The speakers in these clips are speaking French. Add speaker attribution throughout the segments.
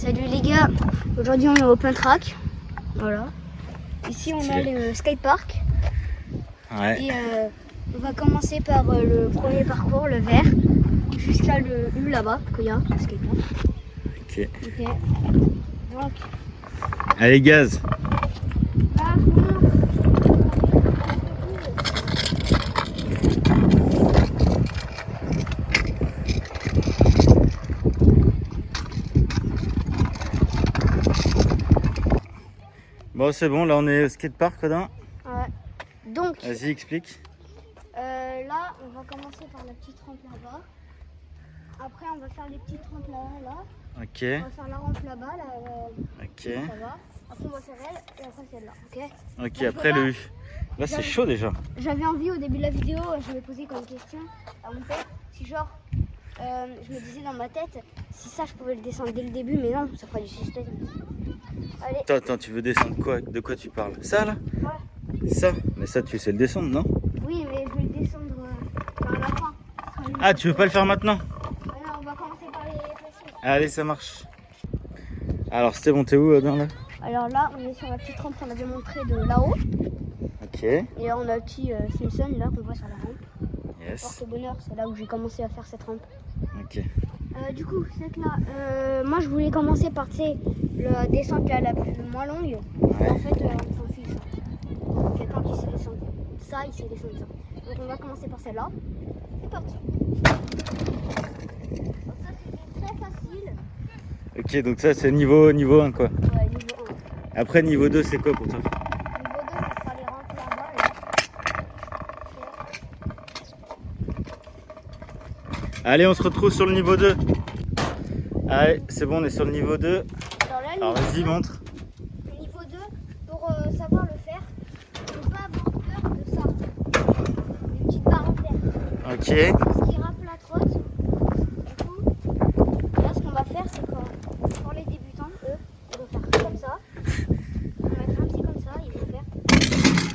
Speaker 1: Salut les gars, aujourd'hui on est au Open Track. Voilà. Ici on a le skatepark.
Speaker 2: Ouais.
Speaker 1: Et on va commencer par le premier parcours, le vert, jusqu'à le U là-bas, qu'il y a le skatepark.
Speaker 2: Ok.
Speaker 1: Ok. Donc,
Speaker 2: Allez, gaz.
Speaker 1: là,
Speaker 2: Bon, c'est bon, là on est au skatepark, Rodin.
Speaker 1: ouais. Donc,
Speaker 2: Vas-y, explique.
Speaker 1: là, on va commencer par la petite rampe là-bas. Après, on va faire les petites rampes là.
Speaker 2: Ok.
Speaker 1: On va faire la rampe là-bas, là,
Speaker 2: Ok.
Speaker 1: ça va. Après, on va faire elle et après celle-là, ok?
Speaker 2: Ok,
Speaker 1: Bon,
Speaker 2: après le U. Là, c'est chaud déjà.
Speaker 1: J'avais envie au début de la vidéo, je vais poser comme question à mon père, si genre, je me disais dans ma tête, si ça je pouvais le descendre dès le début, mais non, ça fera du suspense. Allez.
Speaker 2: Attends, tu veux descendre quoi? De quoi tu parles? Ça là?
Speaker 1: Ouais.
Speaker 2: Ça? Mais ça, tu sais le descendre, non?
Speaker 1: Oui, mais je vais le descendre vers la fin.
Speaker 2: Ah, tu veux pas le faire maintenant?
Speaker 1: Ouais, non, on va commencer par les faciles.
Speaker 2: Allez, ça marche. Alors, c'était bon, t'es où, Rodin, là?
Speaker 1: Alors là, on est sur la petite rampe qu'on avait montré de là-haut.
Speaker 2: Ok.
Speaker 1: Et là, on a le petit Simpson là qu'on voit sur la rampe.
Speaker 2: Yes.
Speaker 1: Porte-bonheur, c'est là où j'ai commencé à faire cette rampe.
Speaker 2: Ok.
Speaker 1: Du coup, cette là, moi je voulais commencer par la descente là, la moins longue.
Speaker 2: Ouais.
Speaker 1: En fait, on s'en fiche. Quelqu'un qui sait descendre ça, il sait descendre ça. Donc on va commencer par celle-là. C'est parti. Donc ça c'était très facile.
Speaker 2: Ok, donc ça, c'est niveau 1, quoi.
Speaker 1: Ouais, niveau 1.
Speaker 2: Après, niveau 2, c'est quoi pour toi?
Speaker 1: Niveau 2, ça sera les rampes là-bas. Là.
Speaker 2: Allez, on se retrouve sur le niveau 2. Allez, c'est bon, on est sur le niveau 2.
Speaker 1: Alors là,
Speaker 2: Alors, vas-y, montre.
Speaker 1: le niveau 2, pour savoir le faire, il ne faut pas avoir peur de ça. Les petites barres en fer.
Speaker 2: Ok.
Speaker 1: Ce qui rappe la trotte. Du coup, là, ce qu'on va faire, c'est que pour les débutants, eux, ils vont faire comme ça. On va mettre un petit comme ça, ils vont faire.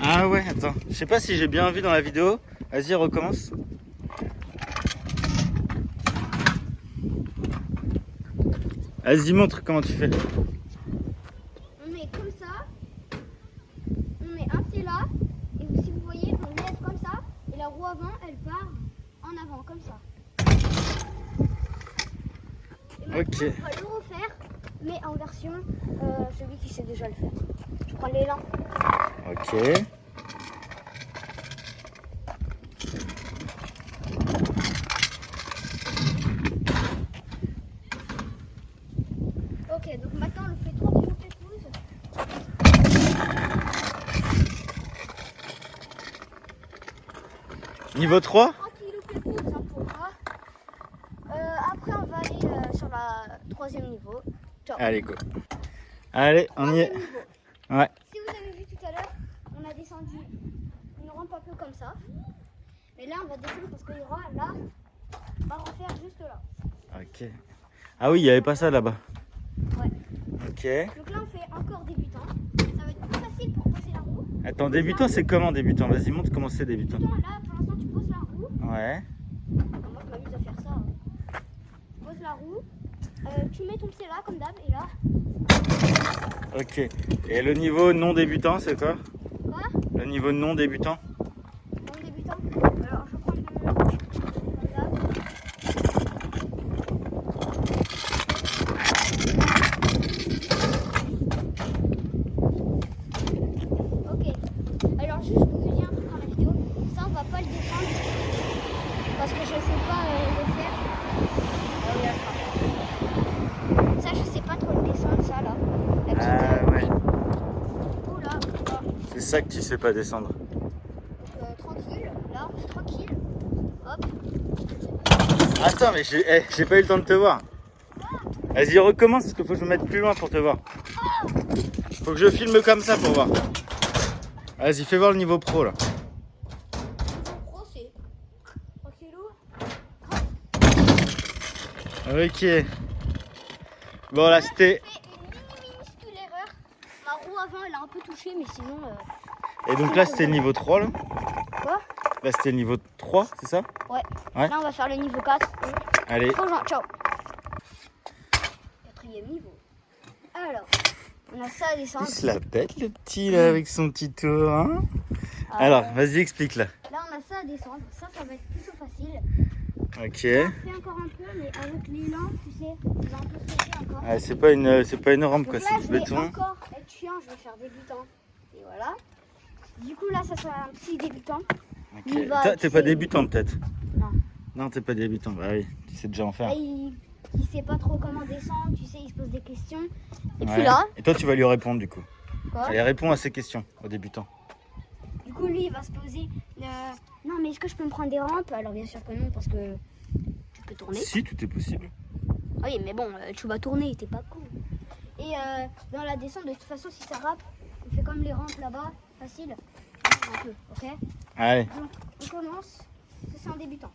Speaker 2: Ah ouais, attends. Je sais pas si j'ai bien vu dans la vidéo. Vas-y, recommence. Vas-y, montre comment tu fais.
Speaker 1: On met comme ça. On met un pied là. Et si vous voyez, on lève comme ça. Et la roue avant, elle part en avant, comme ça. Et maintenant,
Speaker 2: Ok.
Speaker 1: on va le refaire, mais en version celui qui sait déjà le faire. Je prends l'élan.
Speaker 2: Ok.
Speaker 1: Ok, donc maintenant on le fait tranquillou pépouze.
Speaker 2: Niveau 3?
Speaker 1: Tranquillou pépouze hein, pour moi. Après on va aller sur la troisième niveau. Ciao.
Speaker 2: Allez, go. Allez, on y est.
Speaker 1: Troisième niveau.
Speaker 2: Ouais.
Speaker 1: Si vous avez vu tout à l'heure, on a descendu une rampe un peu comme ça. Mais là on va descendre parce qu'il y aura là, on va refaire juste là.
Speaker 2: Ok. Ah oui, il n'y avait pas ça là-bas.
Speaker 1: Ouais.
Speaker 2: Ok.
Speaker 1: Donc là on fait encore débutant. Ça va être plus facile pour poser la roue.
Speaker 2: Attends, débutant, c'est comment débutant? Vas-y, montre comment c'est débutant.
Speaker 1: Débutant, là pour l'instant tu poses la roue.
Speaker 2: Ouais.
Speaker 1: Moi je m'amuse à faire ça. Tu poses la roue. Tu mets ton pied là comme d'hab et là.
Speaker 2: Ok. Et le niveau non débutant, c'est quoi?
Speaker 1: Quoi?
Speaker 2: Le niveau non débutant?
Speaker 1: Non débutant. Alors je prends le comme d'hab. Ok. Alors juste je vous dis un truc dans la vidéo. Ça on va pas le descendre. Parce que je sais pas le faire. Ça je sais pas trop le descendre ça là. La petite,
Speaker 2: Ah ouais.
Speaker 1: Oula.
Speaker 2: C'est ça que tu sais pas descendre.
Speaker 1: Tranquille. Là, tranquille. Hop.
Speaker 2: Attends, mais j'ai pas eu le temps de te voir. Vas-y, recommence parce qu'il faut que je me mette plus loin pour te voir. Faut que je filme comme ça pour voir. Vas-y, fais voir le niveau pro là.
Speaker 1: Pro c'est tranquillou.
Speaker 2: Ok. Bon là c'était...
Speaker 1: J'ai fait une minuscule erreur. Ma roue avant elle a un peu touché mais sinon...
Speaker 2: Et donc là c'était le niveau 3 là.
Speaker 1: Quoi?
Speaker 2: Là c'était le niveau 3, c'est ça?
Speaker 1: Ouais.
Speaker 2: Ouais.
Speaker 1: Là on va faire le niveau 4.
Speaker 2: Allez.
Speaker 1: Bonjour, ciao. Quatrième niveau. Alors, on a ça à
Speaker 2: Il
Speaker 1: descendre.
Speaker 2: se la pète le petit là avec son petit tour. Hein.
Speaker 1: Ah,
Speaker 2: Alors, vas-y, explique là.
Speaker 1: là, on a ça à descendre. Ça va être plutôt facile.
Speaker 2: Ok.
Speaker 1: Ça fait encore un peu, mais avec l'élan, tu sais, on va un peu sauter encore.
Speaker 2: Ah, c'est pas une rampe
Speaker 1: Donc
Speaker 2: quoi,
Speaker 1: là,
Speaker 2: c'est
Speaker 1: je
Speaker 2: du
Speaker 1: vais
Speaker 2: béton.
Speaker 1: encore être chiant, je vais faire débutant. Et voilà. Du coup, là, ça sera un petit débutant.
Speaker 2: Ok.
Speaker 1: Il va,
Speaker 2: Toi,
Speaker 1: tu
Speaker 2: t'es pas
Speaker 1: sais,
Speaker 2: débutant peut-être?
Speaker 1: Non.
Speaker 2: Non, t'es pas débutant. Bah oui, tu sais déjà en faire.
Speaker 1: Là, il sait pas trop comment descendre, tu sais, il se pose des questions. Et
Speaker 2: Ouais.
Speaker 1: puis là,
Speaker 2: Et toi, tu vas lui répondre du coup.
Speaker 1: quoi
Speaker 2: Allez, réponds à ces questions aux débutants.
Speaker 1: Du coup, lui, il va se poser. Non, mais est-ce que je peux me prendre des rampes? Alors, bien sûr que non, parce que tu peux tourner.
Speaker 2: Si, tout est possible.
Speaker 1: Oui, mais bon, tu vas tourner, t'es pas con. Et dans la descente, de toute façon, si ça rappe, on fait comme les rampes là-bas, facile. Un peu, ok?
Speaker 2: Allez.
Speaker 1: Donc, on commence. Ça, c'est en débutant.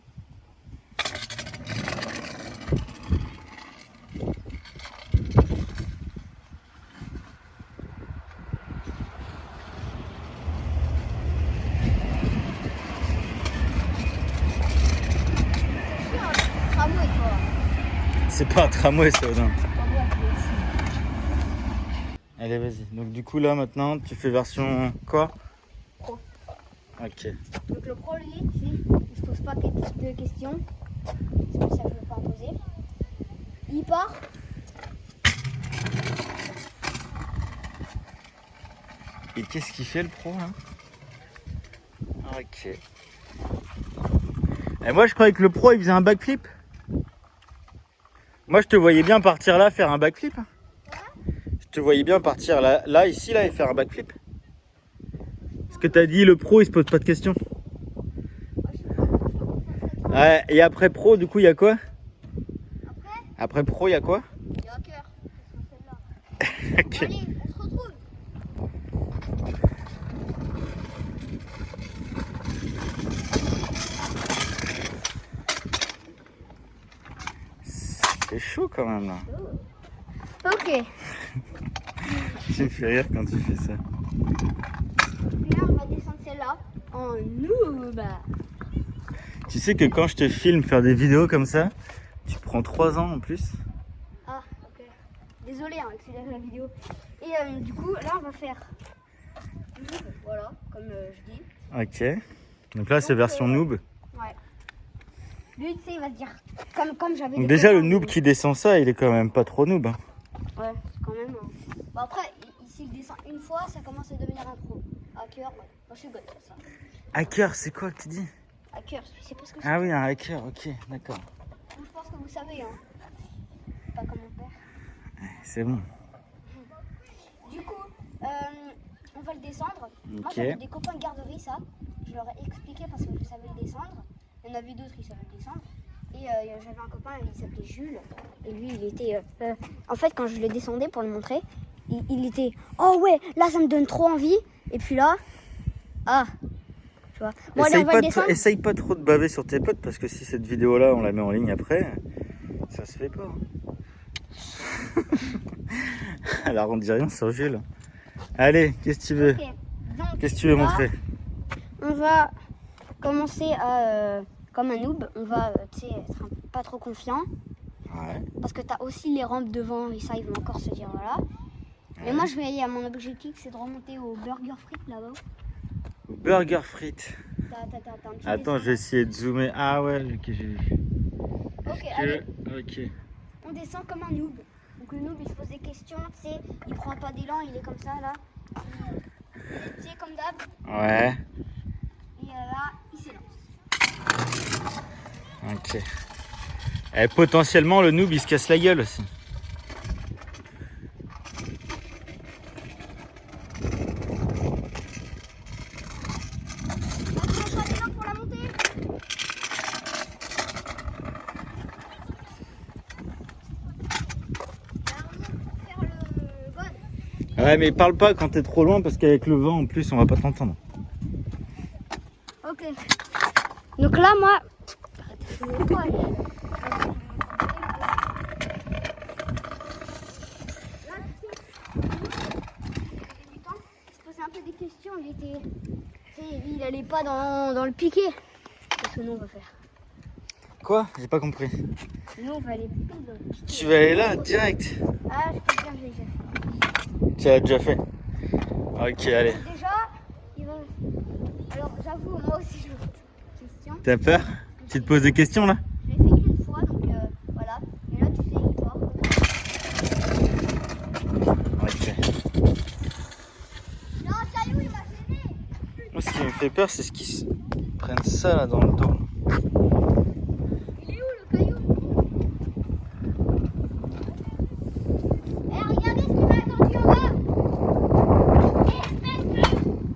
Speaker 1: Tramway, quoi.
Speaker 2: C'est pas un tramway ça, non.
Speaker 1: Enfin, bref,
Speaker 2: Allez, vas-y. Donc du coup là maintenant, tu fais version quoi?
Speaker 1: Pro.
Speaker 2: Ok.
Speaker 1: donc, le pro, lui, il se pose pas de questions. C'est pour ça que je ne veux pas en poser. Il part.
Speaker 2: Et qu'est-ce qu'il fait le pro là? Ok. Et moi je croyais que le pro il faisait un backflip. Moi je te voyais bien partir là faire un backflip. Je te voyais bien partir là ici là et faire un backflip. Parce que t'as dit le pro il se pose pas de questions. Ouais, et après pro du coup il y a quoi? Après pro il y a quoi?
Speaker 1: Il y a un cœur. Celle-là.
Speaker 2: Ok.
Speaker 1: Allez, on se retrouve.
Speaker 2: C'est chaud quand même là.
Speaker 1: Ok.
Speaker 2: Tu me fais rire quand tu fais ça.
Speaker 1: Puis là, on va descendre celle-là en noob.
Speaker 2: Tu sais que quand je te filme faire des vidéos comme ça, tu prends 3 ans en plus.
Speaker 1: Ah, ok. Désolé, hein, accélère la vidéo. Et du coup, là, on va faire noob, voilà, comme je dis.
Speaker 2: Ok. Donc là c'est version noob.
Speaker 1: Ouais. Lui, tu sais, il va se dire, comme j'avais.
Speaker 2: Donc
Speaker 1: des
Speaker 2: déjà le
Speaker 1: copains,
Speaker 2: noob qui descend ça, il est quand même pas trop noob. Hein.
Speaker 1: Ouais, c'est quand même. Bon, après, s'il descend une fois, ça commence à devenir un pro. Hacker, ouais. Moi, je suis god pour ça.
Speaker 2: Hacker, c'est quoi que tu dis?
Speaker 1: Hacker, je sais pas ce que c'est.
Speaker 2: Ah oui, un hacker, ok, d'accord.
Speaker 1: Je pense que vous savez, hein. Pas comme mon père.
Speaker 2: C'est bon.
Speaker 1: Du coup, on va le descendre. Moi,
Speaker 2: Ok.
Speaker 1: j'avais des copains de garderie, ça. Je leur ai expliqué parce que je savais le descendre. Il y en avait d'autres qui savaient le descendre. Et j'avais un copain, il s'appelait Jules. Et lui, il était. En fait, quand je le descendais pour le montrer, il était. Oh ouais, là, ça me donne trop envie. Et puis là. Ah. Tu vois. Bon, allez, on va le descendre.
Speaker 2: Essaye pas trop de baver sur tes potes parce que si cette vidéo là on la met en ligne après, ça se fait pas. Alors on dit rien sur Jules. Allez, qu'est-ce que tu veux?
Speaker 1: Ok. Donc,
Speaker 2: Qu'est-ce que tu veux
Speaker 1: là,
Speaker 2: montrer?
Speaker 1: On va commencer à. Comme un noob, on va tu sais, être pas trop confiant.
Speaker 2: Ouais.
Speaker 1: Parce que tu as aussi les rampes devant et ça, ils vont encore se dire voilà. Mais moi, je vais aller à mon objectif, c'est de remonter au burger frites là-bas.
Speaker 2: Burger frites.
Speaker 1: T'as un petit
Speaker 2: Attends,
Speaker 1: dessin.
Speaker 2: je vais essayer de zoomer. Ah ouais, ok, j'ai vu.
Speaker 1: Ok,
Speaker 2: Est-ce
Speaker 1: allez,
Speaker 2: que- Ok.
Speaker 1: on descend comme un noob. Donc le noob, il se pose des questions, tu sais, il prend pas d'élan, il est comme ça là. Tu sais, comme d'hab.
Speaker 2: Ouais.
Speaker 1: Et là, il s'élance.
Speaker 2: Ok. Et potentiellement, le noob, il se casse la gueule aussi.
Speaker 1: Là, tu prends pas d'élan pour la montée. Là, on monte pour faire le god.
Speaker 2: Ouais, mais parle pas quand t'es trop loin parce qu'avec le vent en plus, on va pas t'entendre.
Speaker 1: Ok. Donc là, moi. Il se posait un peu des questions. Il allait pas dans le piqué. Qu'est-ce que nous on va faire?
Speaker 2: Quoi? J'ai pas compris.
Speaker 1: Nous on va aller pile dans le piqué.
Speaker 2: Tu vas aller là, direct.
Speaker 1: Ah, je peux dire, j'ai déjà fait.
Speaker 2: tu l'as déjà fait. Ok, allez.
Speaker 1: Déjà, il va... Alors j'avoue, moi aussi je me pose des questions.
Speaker 2: T'as peur? Tu te poses des questions là?
Speaker 1: Je l'ai fait qu'une fois, donc voilà. Et là, tu fais l'histoire.
Speaker 2: Ok.
Speaker 1: Non, caillou, il m'a gêné.
Speaker 2: Moi, ce qui me fait peur, c'est ce qu'ils prennent ça là dans le dos.
Speaker 1: Il est où le caillou? Eh, regardez ce qu'il m'a attendu en bas.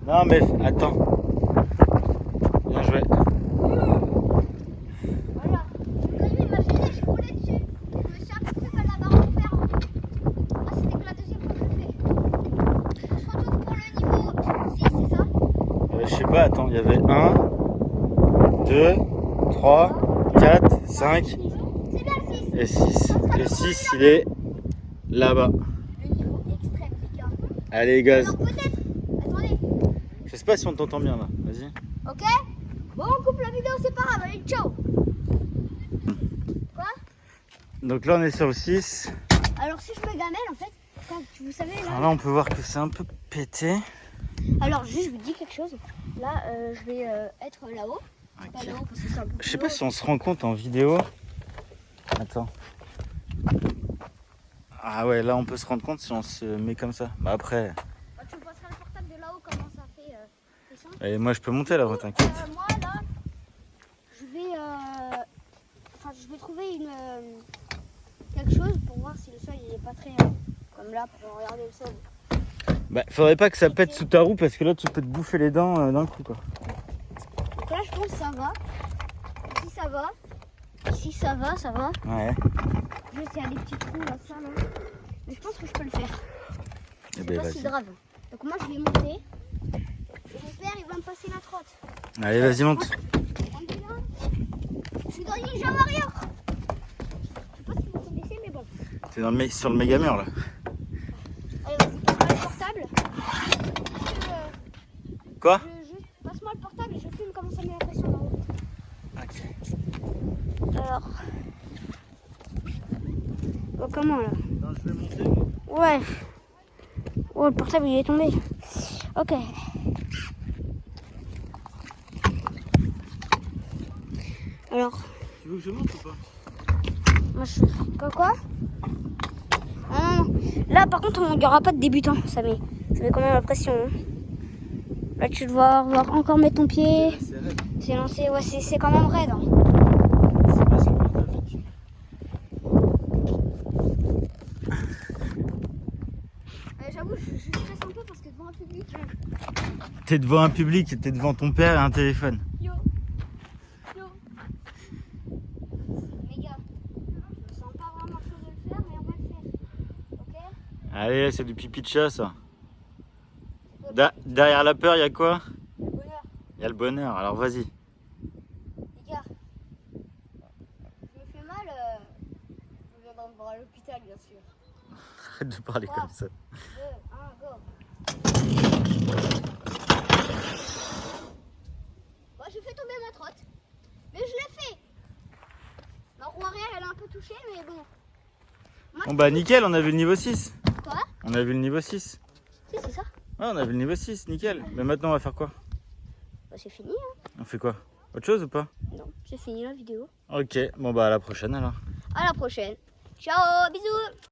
Speaker 2: Non, mais attends. Bien joué.
Speaker 1: Voilà. Le caillou, il m'a gêné, j'ai roulé dessus. Je me suis aperçu que la barre en fer. Ah, c'était que la deuxième fois que je le fais. On se retrouve pour le niveau 6, c'est ça?
Speaker 2: Je sais pas, attends, il y avait 1, 2, 3, 4, 5
Speaker 1: C'est bien le 6.
Speaker 2: et 6. Le 6, il est là-bas.
Speaker 1: Le niveau extrême, les gars.
Speaker 2: Allez, gaz.
Speaker 1: Alors peut-être. Attendez.
Speaker 2: Je sais pas si on t'entend bien là. Vas-y.
Speaker 1: Ok? Bon, on coupe la vidéo, c'est pas grave. Allez, ciao. Quoi?
Speaker 2: Donc là, on est sur le 6.
Speaker 1: Alors si je me gamelle, en fait, quand vous savez
Speaker 2: Alors
Speaker 1: là.
Speaker 2: là, on peut voir que c'est un peu pété.
Speaker 1: Alors juste, je vous dis quelque chose. Là, je vais être là-haut. Pas
Speaker 2: Ok.
Speaker 1: là-haut parce que c'est un peu
Speaker 2: Je sais
Speaker 1: plus
Speaker 2: pas
Speaker 1: haut.
Speaker 2: si on se rend compte en vidéo. Attends. Ah ouais, là, on peut se rendre compte si on se met comme ça. Bah après.
Speaker 1: Ah, tu me passeras le portable de là-haut, comment ça fait les sons.
Speaker 2: Et moi, je peux monter là-haut, t'inquiète.
Speaker 1: Moi là, je vais, je vais trouver quelque chose pour voir si le sol il est pas très comme là pour regarder le sol.
Speaker 2: Bah, faudrait pas que ça pète sous ta roue parce que là, tu peux te bouffer les dents d'un coup, quoi.
Speaker 1: Donc là, je pense que ça va. Ici ça va. Ici ça va, ça va.
Speaker 2: Ouais.
Speaker 1: Juste il y a des petits trous là, ça là. Mais je pense que je peux le faire.
Speaker 2: Eh
Speaker 1: C'est
Speaker 2: ben,
Speaker 1: pas si
Speaker 2: vas-y.
Speaker 1: grave. Donc moi je vais monter. Et mon père il va me passer la trotte.
Speaker 2: Allez, vas-y, monte.
Speaker 1: On est là. Je suis dans Ninja Warrior. Je sais pas si vous connaissez mais bon.
Speaker 2: T'es dans sur le méga mur là.
Speaker 1: Allez vas-y, passe-moi le portable.
Speaker 2: Quoi?
Speaker 1: Juste passe-moi le portable et je filme comment ça met la pression dans l'eau.
Speaker 2: Ok.
Speaker 1: Alors. Bon, comment là?
Speaker 2: Non, je vais monter.
Speaker 1: Ouais. Oh, le portable il est tombé. Ok. Alors,
Speaker 2: Tu veux que je monte ou pas?
Speaker 1: moi je. Quoi? Non. Là par contre, il n'y aura pas de débutant, ça met quand même la pression. Hein. Là, tu dois encore mettre ton pied.
Speaker 2: C'est raide.
Speaker 1: C'est lancé, ouais, c'est quand même raide. Hein.
Speaker 2: C'est pas son portable là-dessus.
Speaker 1: J'avoue, je stresse un peu parce que devant un public.
Speaker 2: T'es devant un public et t'es devant ton père et un téléphone.
Speaker 1: Yo. Les gars, je sens pas vraiment chaud de le faire, mais on va le faire. Ok?
Speaker 2: Allez, c'est du pipi de chat ça. Derrière la peur, il y a quoi?
Speaker 1: Le bonheur.
Speaker 2: Il y a le bonheur, alors vas-y.
Speaker 1: Les gars, je me fais mal. Je viendrai me voir à l'hôpital, bien sûr.
Speaker 2: Arrête de parler comme ça.
Speaker 1: 2, 1, go. Bon, j'ai fait tomber ma trotte. Mais je l'ai fait. Ma roue arrière, elle a un peu touché, mais bon. Moi,
Speaker 2: Bon bah nickel, on a vu le niveau 6.
Speaker 1: Quoi?
Speaker 2: On a vu le niveau 6.
Speaker 1: Si, c'est ça.
Speaker 2: Ouais, on a vu le niveau 6, nickel. Mais maintenant on va faire quoi?
Speaker 1: Bah, c'est fini, hein.
Speaker 2: On fait quoi? Autre chose ou pas?
Speaker 1: Non, c'est fini la vidéo.
Speaker 2: Ok, bon bah à la prochaine alors.
Speaker 1: À la prochaine. Ciao, bisous.